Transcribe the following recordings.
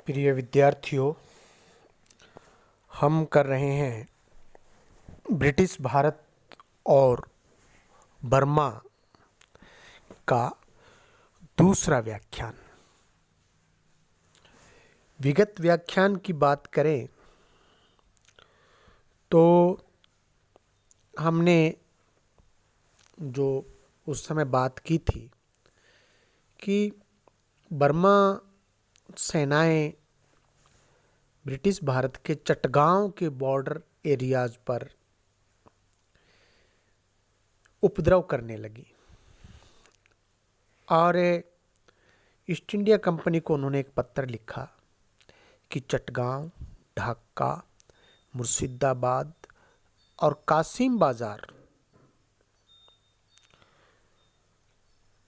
प्रिय विद्यार्थियों, हम कर रहे हैं ब्रिटिश भारत और बर्मा का दूसरा व्याख्यान। विगत व्याख्यान की बात करें तो हमने जो उस समय बात की थी कि बर्मा सेनाएं ब्रिटिश भारत के चटगांव के बॉर्डर एरियाज पर उपद्रव करने लगी और ईस्ट इंडिया कंपनी को उन्होंने एक पत्र लिखा कि चटगांव, ढाका, मुर्शिदाबाद और कासिम बाजार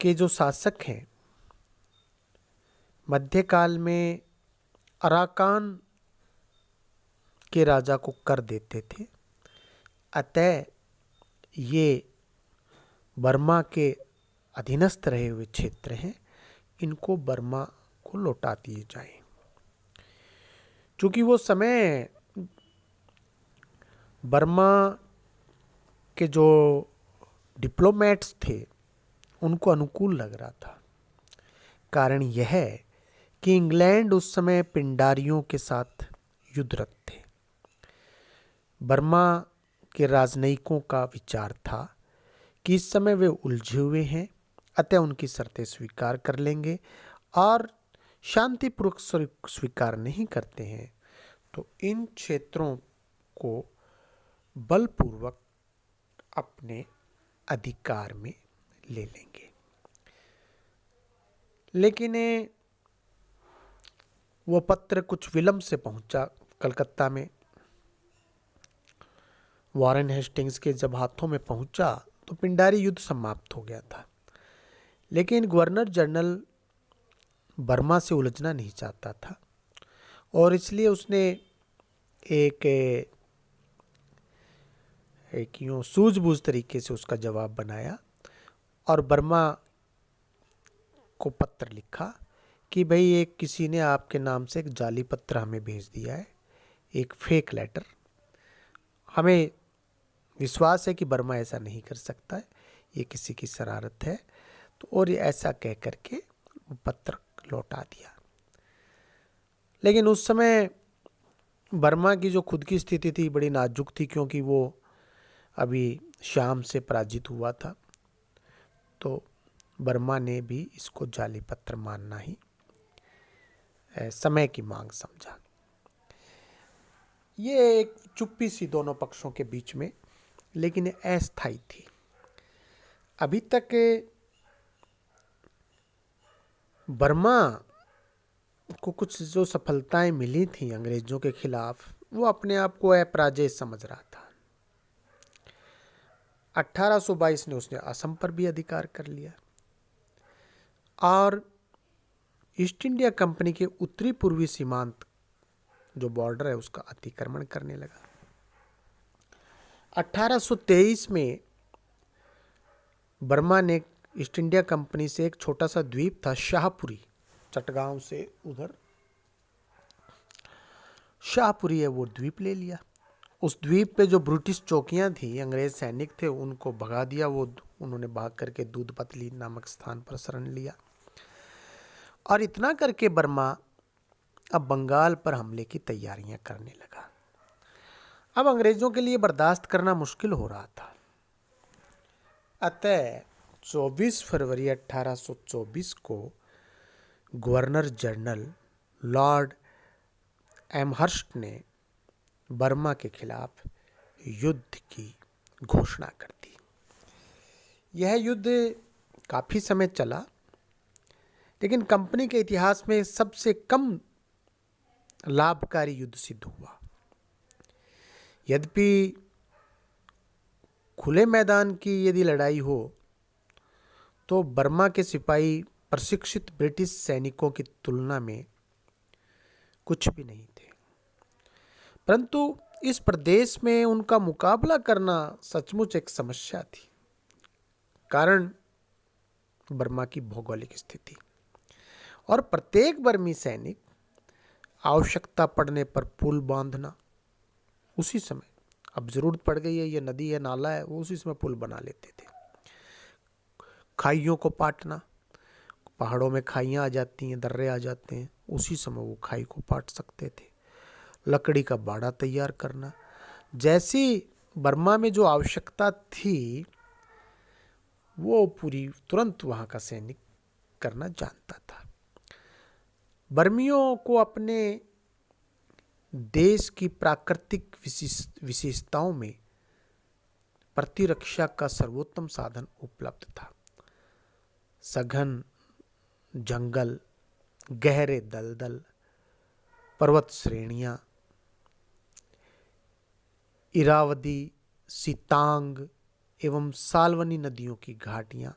के जो शासक हैं मध्यकाल में अराकान के राजा को कर देते थे, अतः ये बर्मा के अधीनस्थ रहे हुए क्षेत्र हैं, इनको बर्मा को लौटा दिए जाएं। चूंकि वो समय बर्मा के जो डिप्लोमेट्स थे उनको अनुकूल लग रहा था। कारण यह है कि इंग्लैंड उस समय पिंडारियों के साथ युद्धरत थे। बर्मा के राजनयिकों का विचार था कि इस समय वे उलझे हुए हैं, अतः उनकी शर्तें स्वीकार कर लेंगे, और शांतिपूर्वक स्वीकार नहीं करते हैं तो इन क्षेत्रों को बलपूर्वक अपने अधिकार में ले लेंगे। लेकिन वो पत्र कुछ विलंब से पहुंचा कलकत्ता में। वॉरेन हेस्टिंग्स के जब हाथों में पहुंचा तो पिंडारी युद्ध समाप्त हो गया था। लेकिन गवर्नर जनरल बर्मा से उलझना नहीं चाहता था और इसलिए उसने एक यूं सूझबूझ तरीके से उसका जवाब बनाया और बर्मा को पत्र लिखा कि भाई एक किसी ने आपके नाम से एक जाली पत्र हमें भेज दिया है, एक फेक लेटर। हमें विश्वास है कि बर्मा ऐसा नहीं कर सकता है, ये किसी की शरारत है। तो और ये ऐसा कह करके वो पत्र लौटा दिया। लेकिन उस समय बर्मा की जो खुद की स्थिति थी बड़ी नाजुक थी, क्योंकि वो अभी शाम से पराजित हुआ था। तो बर्मा ने भी इसको जाली पत्र मानना ही समय की मांग समझा। ये एक चुप्पी सी दोनों पक्षों के बीच में, लेकिन अस्थायी थी। अभी तक बर्मा को कुछ जो सफलताएं मिली थी अंग्रेजों के खिलाफ, वो अपने आप को अपराजय समझ रहा था। 1822 ने उसने असम पर भी अधिकार कर लिया और ईस्ट इंडिया कंपनी के उत्तरी पूर्वी सीमांत जो बॉर्डर है उसका अतिक्रमण करने लगा। 1823 में बर्मा ने ईस्ट इंडिया कंपनी से एक छोटा सा द्वीप था शाहपुरी, चटगांव से उधर शाहपुरी है, वो द्वीप ले लिया। उस द्वीप पे जो ब्रिटिश चौकियां थी, अंग्रेज सैनिक थे, उनको भगा दिया। वो उन्होंने भाग करके दूध पतली नामक स्थान पर शरण लिया और इतना करके बर्मा अब बंगाल पर हमले की तैयारियां करने लगा। अब अंग्रेजों के लिए बर्दाश्त करना मुश्किल हो रहा था। अतः 24 फरवरी 1824 को गवर्नर जनरल लॉर्ड एमहर्स्ट ने बर्मा के खिलाफ युद्ध की घोषणा कर दी। यह युद्ध काफी समय चला, लेकिन कंपनी के इतिहास में सबसे कम लाभकारी युद्ध सिद्ध हुआ। यद्यपि खुले मैदान की यदि लड़ाई हो तो बर्मा के सिपाही प्रशिक्षित ब्रिटिश सैनिकों की तुलना में कुछ भी नहीं थे, परंतु इस प्रदेश में उनका मुकाबला करना सचमुच एक समस्या थी। कारण बर्मा की भौगोलिक स्थिति और प्रत्येक बर्मी सैनिक आवश्यकता पड़ने पर पुल बांधना, उसी समय, अब जरूरत पड़ गई है, ये नदी है, नाला है, वो उसी समय पुल बना लेते थे। खाइयों को पाटना, पहाड़ों में खाइयाँ आ जाती हैं, दर्रे आ जाते हैं, उसी समय वो खाई को पाट सकते थे। लकड़ी का बाड़ा तैयार करना, जैसी बर्मा में जो आवश्यकता थी वो पूरी तुरंत वहाँ का सैनिक करना जानता था। बर्मियों को अपने देश की प्राकृतिक विशेषताओं में प्रतिरक्षा का सर्वोत्तम साधन उपलब्ध था। सघन जंगल, गहरे दलदल, पर्वत श्रेणियां, इरावदी, सितांग एवं साल्वनी नदियों की घाटियां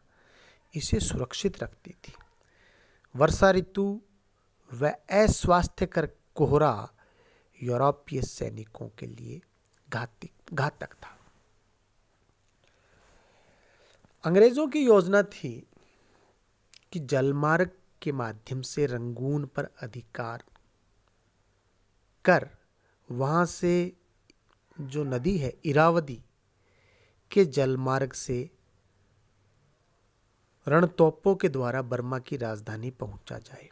इसे सुरक्षित रखती थी। वर्षा ऋतु व अस्वास्थ्यकर कोहरा यूरोपीय सैनिकों के लिए घातक था। अंग्रेजों की योजना थी कि जलमार्ग के माध्यम से रंगून पर अधिकार कर वहां से जो नदी है इरावदी के जलमार्ग से रणतोपों के द्वारा बर्मा की राजधानी पहुंचा जाए।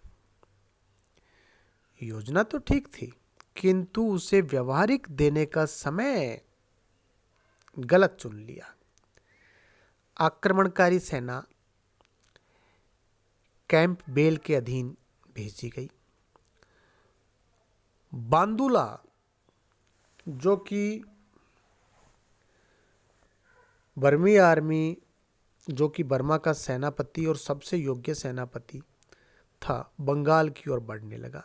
योजना तो ठीक थी, किंतु उसे व्यवहारिक देने का समय गलत चुन लिया। आक्रमणकारी सेना कैंपबेल के अधीन भेजी गई। बांदुला, जो कि बर्मी आर्मी, जो कि बर्मा का सेनापति और सबसे योग्य सेनापति था, बंगाल की ओर बढ़ने लगा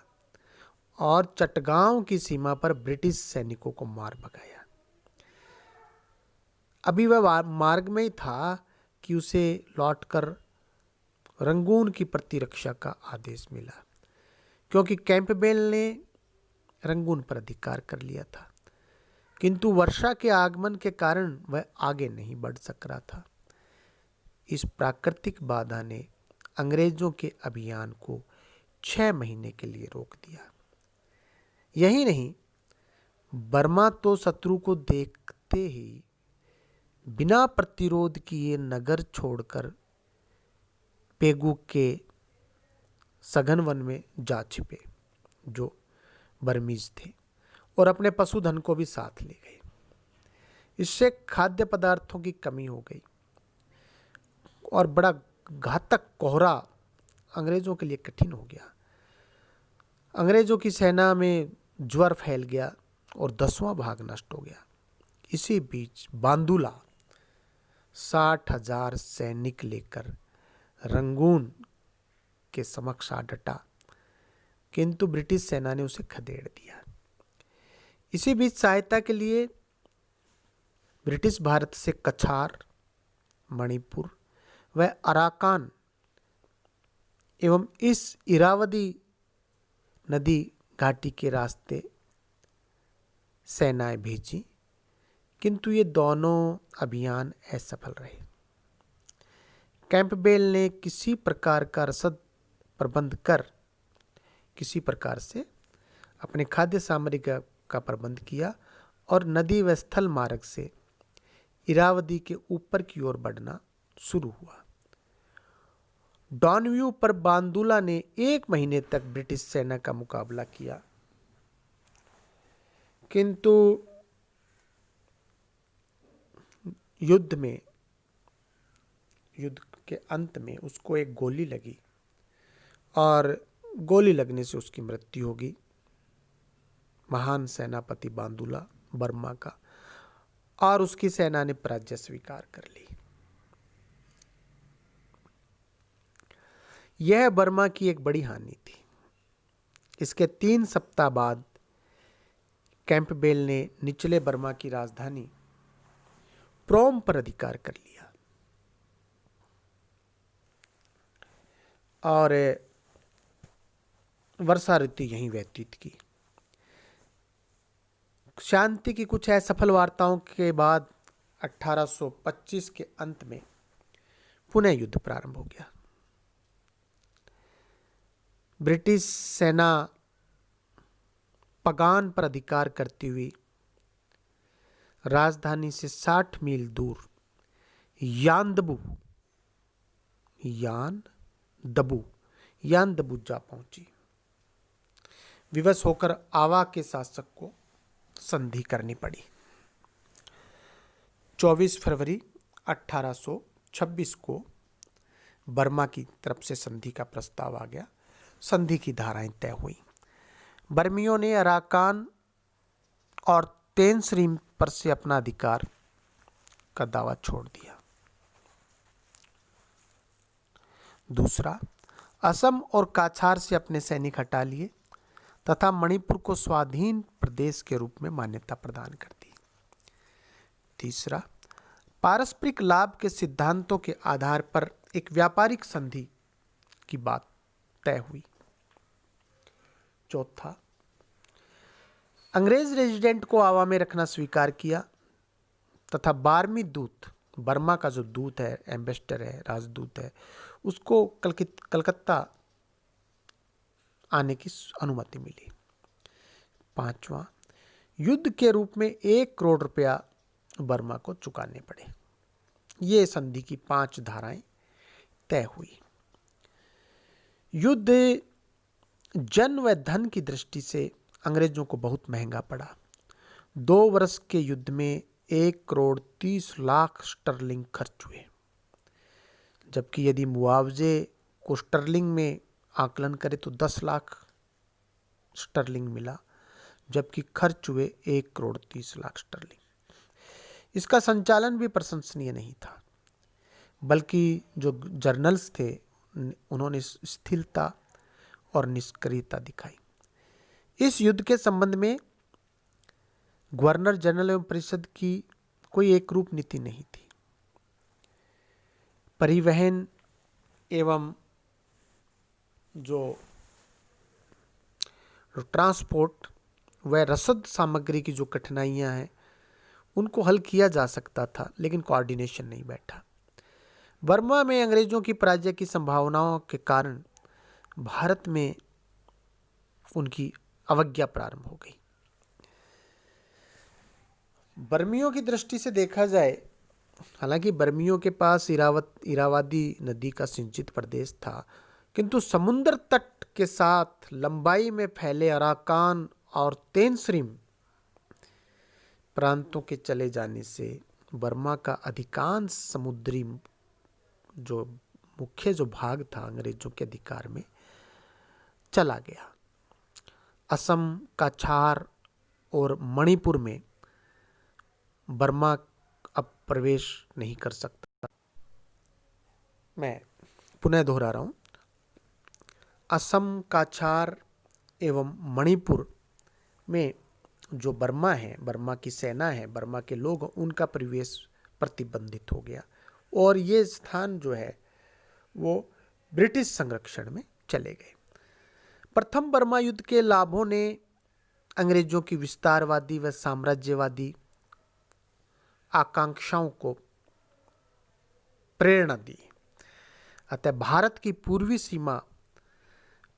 और चटगांव की सीमा पर ब्रिटिश सैनिकों को मार भगाया। अभी वह मार्ग में ही था कि उसे लौटकर रंगून की प्रतिरक्षा का आदेश मिला, क्योंकि कैंपबेल ने रंगून पर अधिकार कर लिया था, किंतु वर्षा के आगमन के कारण वह आगे नहीं बढ़ सक रहा था। इस प्राकृतिक बाधा ने अंग्रेजों के अभियान को 6 महीने के लिए रोक दिया। यही नहीं, बर्मा तो शत्रु को देखते ही बिना प्रतिरोध किए नगर छोड़कर पेगु के सघन वन में जा छिपे, जो बर्मीज थे, और अपने पशुधन को भी साथ ले गए। इससे खाद्य पदार्थों की कमी हो गई और बड़ा घातक कोहरा अंग्रेजों के लिए कठिन हो गया। अंग्रेजों की सेना में ज्वर फैल गया और 10वां भाग नष्ट हो गया। इसी बीच बांदुला 60,000 सैनिक लेकर रंगून के समक्ष आ डटा, किंतु ब्रिटिश सेना ने उसे खदेड़ दिया। इसी बीच सहायता के लिए ब्रिटिश भारत से कछार, मणिपुर व अराकान एवं इस इरावदी नदी घाटी के रास्ते सेनाएं भेजी, किंतु ये दोनों अभियान असफल रहे। कैंपबेल ने किसी प्रकार का रसद प्रबंध कर किसी प्रकार से अपने खाद्य सामग्री का प्रबंध किया और नदी व स्थल मार्ग से इरावदी के ऊपर की ओर बढ़ना शुरू हुआ। डॉनव्यू पर बांदुला ने 1 महीने तक ब्रिटिश सेना का मुकाबला किया, किंतु युद्ध के अंत में उसको एक गोली लगी और गोली लगने से उसकी मृत्यु हो गई। महान सेनापति बांदुला बर्मा का, और उसकी सेना ने पराजय स्वीकार कर ली। यह बर्मा की एक बड़ी हानि थी। इसके 3 सप्ताह बाद कैंपबेल ने निचले बर्मा की राजधानी प्रोम पर अधिकार कर लिया और वर्षा ऋतु यहीं व्यतीत की। शांति की कुछ असफल वार्ताओं के बाद 1825 के अंत में पुनः युद्ध प्रारंभ हो गया। ब्रिटिश सेना पगान पर अधिकार करती हुई राजधानी से 60 मील दूर यानदबू जा पहुंची। विवश होकर आवा के शासक को संधि करनी पड़ी। 24 फरवरी 1826 को बर्मा की तरफ से संधि का प्रस्ताव आ गया। संधि की धाराएं तय हुई। बर्मियों ने अराकान और तेनसरीम पर से अपना अधिकार का दावा छोड़ दिया। दूसरा, असम और काछार से अपने सैनिक हटा लिए तथा मणिपुर को स्वाधीन प्रदेश के रूप में मान्यता प्रदान कर दी। तीसरा, पारस्परिक लाभ के सिद्धांतों के आधार पर एक व्यापारिक संधि की बात तय हुई। चौथा, अंग्रेज रेजिडेंट को आवा में रखना स्वीकार किया तथा 12वीं दूत, बर्मा का जो दूत है, एम्बेसडर है, राजदूत है, उसको कलकत्ता आने की अनुमति मिली। पांचवा, युद्ध के रूप में 1 करोड़ रुपया बर्मा को चुकाने पड़े। ये संधि की 5 धाराएं तय हुई। युद्ध जन व धन की दृष्टि से अंग्रेजों को बहुत महंगा पड़ा। 2 वर्ष के युद्ध में 1 करोड़ 30 लाख स्टर्लिंग खर्च हुए, जबकि यदि मुआवजे को स्टर्लिंग में आकलन करें तो 10 लाख स्टर्लिंग मिला, जबकि खर्च हुए 1 करोड़ 30 लाख स्टर्लिंग। इसका संचालन भी प्रशंसनीय नहीं था, बल्कि जो जर्नल्स थे उन्होंने स्थिरता और निष्क्रियता दिखाई। इस युद्ध के संबंध में गवर्नर जनरल एवं परिषद की कोई एक रूप नीति नहीं थी। परिवहन एवं जो ट्रांसपोर्ट व रसद सामग्री की जो कठिनाइयां हैं उनको हल किया जा सकता था, लेकिन कोऑर्डिनेशन नहीं बैठा। बर्मा में अंग्रेजों की पराजय की संभावनाओं के कारण भारत में उनकी अवज्ञा प्रारंभ हो गई। बर्मियों की दृष्टि से देखा जाए, हालांकि बर्मियों के पास इरावदी नदी का सिंचित प्रदेश था, किंतु समुद्र तट के साथ लंबाई में फैले अराकान और तेनसरीम प्रांतों के चले जाने से बर्मा का अधिकांश समुद्री जो मुख्य जो भाग था अंग्रेजों के अधिकार में चला गया। असम, काछार और मणिपुर में बर्मा अब प्रवेश नहीं कर सकता। मैं पुनः दोहरा रहा हूं, असम, काछार एवं मणिपुर में जो बर्मा है, बर्मा की सेना है, बर्मा के लोग, उनका प्रवेश प्रतिबंधित हो गया और ये स्थान जो है वो ब्रिटिश संरक्षण में चले गए। प्रथम बर्मा युद्ध के लाभों ने अंग्रेजों की विस्तारवादी व साम्राज्यवादी आकांक्षाओं को प्रेरणा दी। अतः भारत की पूर्वी सीमा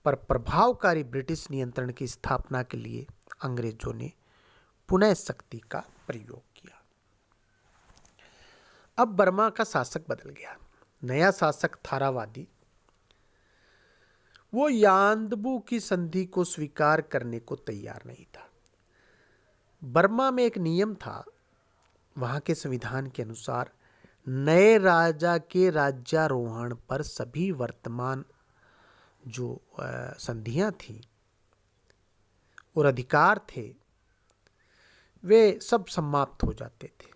पर प्रभावकारी ब्रिटिश नियंत्रण की स्थापना के लिए अंग्रेजों ने पुनः शक्ति का प्रयोग किया। अब बर्मा का शासक बदल गया। नया शासक थारावादी, वो यानदबू की संधि को स्वीकार करने को तैयार नहीं था। बर्मा में एक नियम था, वहां के संविधान के अनुसार नए राजा के राज्यारोहण पर सभी वर्तमान जो संधियां थी और अधिकार थे वे सब समाप्त हो जाते थे।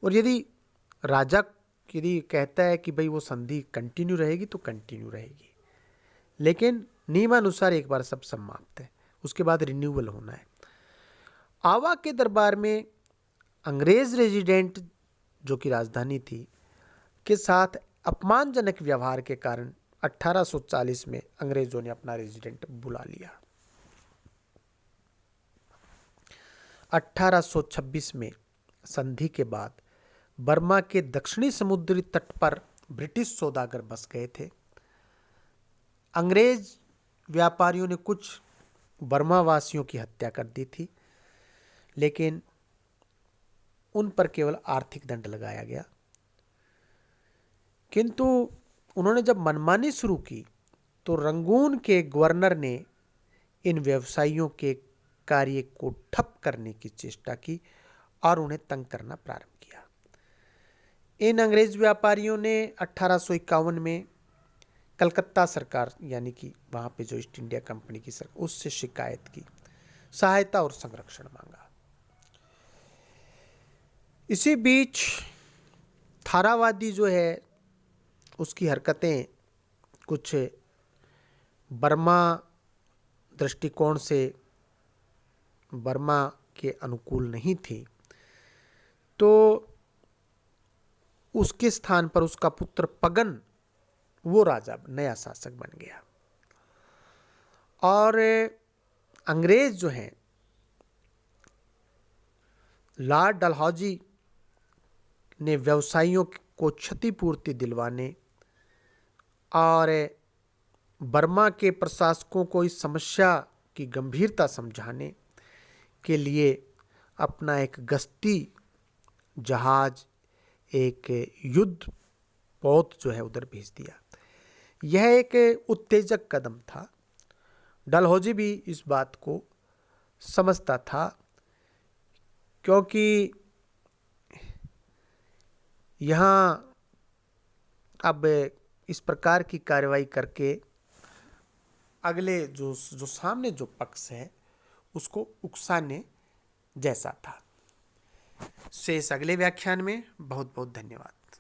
और यदि राजा कहता है कि भाई वो संधि कंटिन्यू रहेगी तो कंटिन्यू रहेगी, लेकिन नियमानुसार एक बार सब समाप्त है, उसके बाद रिन्यूअल होना है। आवा के दरबार में अंग्रेज रेजिडेंट जो कि राजधानी थी के साथ अपमानजनक व्यवहार के कारण 1840 में अंग्रेजों ने अपना रेजिडेंट बुला लिया। 1826 में संधि के बाद बर्मा के दक्षिणी समुद्री तट पर ब्रिटिश सौदागर बस गए थे। अंग्रेज व्यापारियों ने कुछ बर्मा वासियों की हत्या कर दी थी, लेकिन उन पर केवल आर्थिक दंड लगाया गया। किंतु उन्होंने जब मनमानी शुरू की तो रंगून के गवर्नर ने इन व्यवसायियों के कार्य को ठप करने की चेष्टा की और उन्हें तंग करना प्रारंभ किया। इन अंग्रेज व्यापारियों ने 1851 में कलकत्ता सरकार यानी कि वहां पे जो ईस्ट इंडिया कंपनी की सरकार, उससे शिकायत की, सहायता और संरक्षण मांगा। इसी बीच थारावादी जो है उसकी हरकतें कुछ बर्मा दृष्टिकोण से बर्मा के अनुकूल नहीं थी, तो उसके स्थान पर उसका पुत्र पगन वो राजा नया शासक बन गया। और अंग्रेज जो हैं लॉर्ड डलहौजी ने व्यवसायियों को क्षतिपूर्ति दिलवाने और बर्मा के प्रशासकों को इस समस्या की गंभीरता समझाने के लिए अपना एक गश्ती जहाज, एक युद्ध पोत जो है उधर भेज दिया। यह एक उत्तेजक कदम था। डलहौजी भी इस बात को समझता था, क्योंकि यहाँ अब इस प्रकार की कार्रवाई करके अगले जो सामने जो पक्ष है उसको उकसाने जैसा था। शेष अगले व्याख्यान में। बहुत बहुत धन्यवाद।